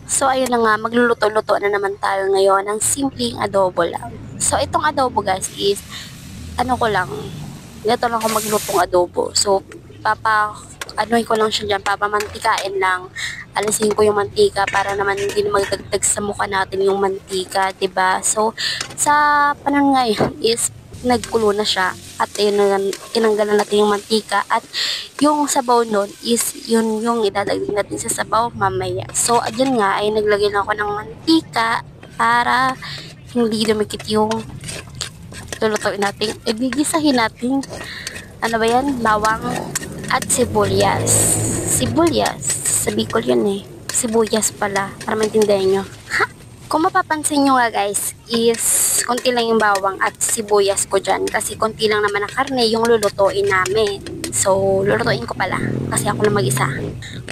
So, ayun na nga, magluluto-luto na naman tayo ngayon ng simpleng adobo lang. So, itong adobo guys is, ano ko lang, ganito lang ako maglutong adobo. So, anuhin ko lang siya dyan, papamantikain lang. Alisin ko yung mantika para naman hindi na magdagdag sa mukha natin yung mantika, 'di ba? So, sa panahon ngayon is, nagkulo na siya at tinanggal na natin yung mantika at yung sabaw nun is yun yung idadagdag natin sa sabaw mamaya. So, adyan nga ay naglagay na ako ng mantika para hindi dumikit yung lulutuin natin. Gigisahin natin, ano ba yan? Bawang at sibuyas. Sibuyas. Sa Bicol yun eh. Sibuyas pala. Para maintindihan nyo. Ha? Kung mapapansin nyo nga guys, is konti lang yung bawang at sibuyas ko dyan. Kasi konti lang naman ang karne yung lulutuin namin. So, lulutuin ko pala. Kasi ako lang mag-isa.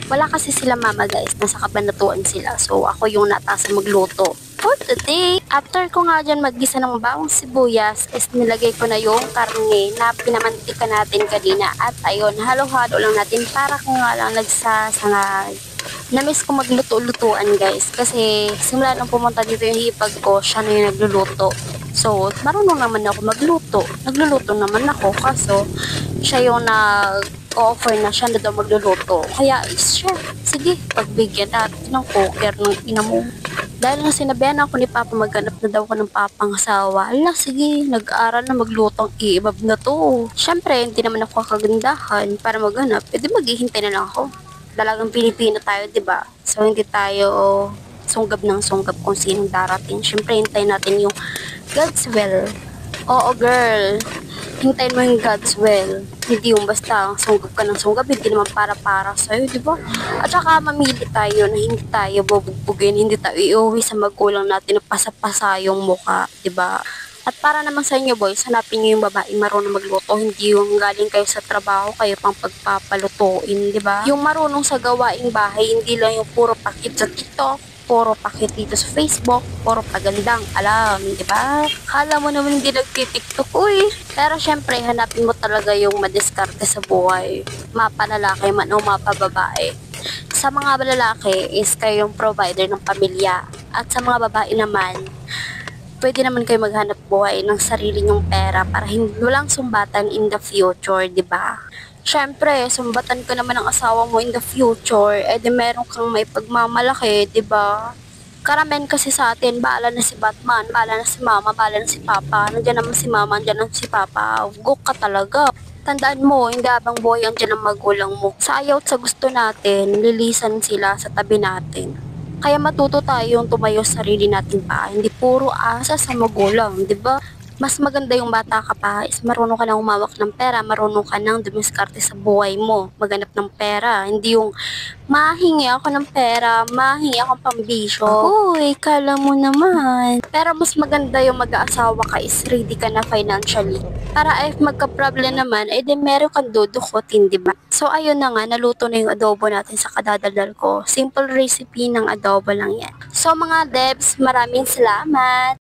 Wala kasi sila mama guys. Nasa kabanatuan sila. So, ako yung natasa magluto. For today, after ko nga dyan maggisa ng bawang sibuyas, is nilagay ko na yung karne na pinamantika natin kanina. At ayun, halo-halo lang natin para kung nga lang nagsasangay. Namiss ko magluto-lutuan guys. Kasi simula nang pumunta dito yung hipag ko, siya na yung nagluluto. So, marunong naman ako magluto. Nagluluto naman ako. Kaso, siya yung nag-offer na siya na daw magluluto. Kaya, siya, sige, pagbigyan natin ng cooker ng ina mo. Dahil nga sinabihan ako ni Papa maghanap na daw ko ng papangasawa. Ala, sige, nag-aaral na maglutong iibab na to. Siyempre, hindi naman ako kagandahan para maghanap. E di maghihintay na lang ako. Dalagang Pilipino tayo, di ba? So, hindi tayo sunggab ng sunggab kung sinong darating. Siyempre, hintayin natin yung God's will. Oo, girl. Hintayin mo yung God's will. Hindi yung basta sunggab ka ng sunggab, hindi naman para-para sa'yo, di ba? At saka mamili tayo na hindi tayo bubugbugin, hindi tayo iuwi sa magulang natin na pasapasa yung mukha, di ba? At para naman sa inyo boys, hanapin nyo yung babae marunong magluto, hindi yung galing kayo sa trabaho, kayo pang pagpapalutuin, di ba? Yung marunong sa gawaing bahay, hindi lang yung puro pakit sa TikTok, puro pakit dito sa Facebook, puro pagandang alam, di ba? Kala mo naman hindi nagtitiktok, uy. Pero syempre, hanapin mo talaga yung madiskarte sa buhay. Mapalalaki man o mapababae. Sa mga lalaki is kayo yung provider ng pamilya. At sa mga babae naman, pwede naman kayo maghanap buhay ng sarili nyong pera para hindi walang sumbatan in the future, di ba? Siyempre, sumbatan ka naman ng asawa mo in the future, eh di meron kang may pagmamalaki, di ba? Karamihan kasi sa atin, baala na si Batman, baala na si Mama, baala na si Papa, nandiyan naman si Mama, nandiyan naman si Papa, ugok ka talaga. Tandaan mo, hindi habang buhay andyan ang magulang mo. Sa ayaw at sa gusto natin, lilisan sila sa tabi natin. Kaya matuto tayong tumayo sa sarili natin pa, hindi puro asa sa magulang, di ba? Mas maganda yung bata ka pa is marunong ka nang umawak ng pera, marunong ka nang dumiskarte sa buhay mo, maghanap ng pera, hindi yung mahingi ako ng pera, mahingi ako pambisyo. Uy, kala mo naman. Pero mas maganda yung mag-aasawa ka is ready ka na financially. Para if magka-problem naman, eh di meron kang dudukotin, di ba? So ayun na nga, naluto na yung adobo natin sa kadadaldal ko. Simple recipe ng adobo lang yan. So mga devs, maraming salamat!